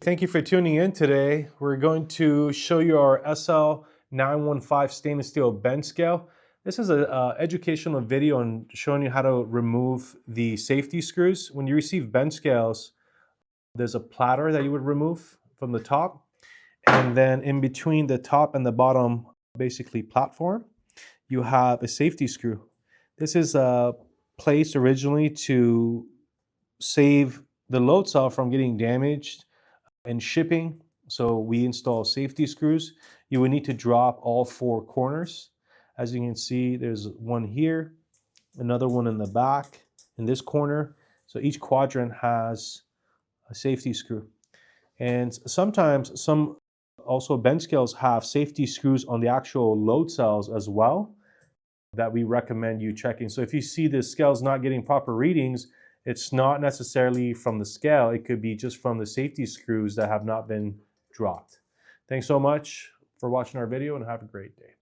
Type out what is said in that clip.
Thank you for tuning in today. We're going to show you our SL-915 stainless steel bend scale. This is an educational video on showing you how to remove the safety screws. When you receive bend scales, there's a platter that you would remove from the top. And then in between the top and the bottom, basically platform, you have a safety screw. This is placed originally to save the load cell from getting damaged in shipping. So we install safety screws. You would need to drop all four corners. As you can see, there's one here, another one in the back, in this corner. So each quadrant has a safety screw. And sometimes some also bend scales have safety screws on the actual load cells as well that we recommend you checking. So if you see the scale's not getting proper readings, it's not necessarily from the scale. It could be just from the safety screws that have not been dropped. Thanks so much for watching our video and have a great day.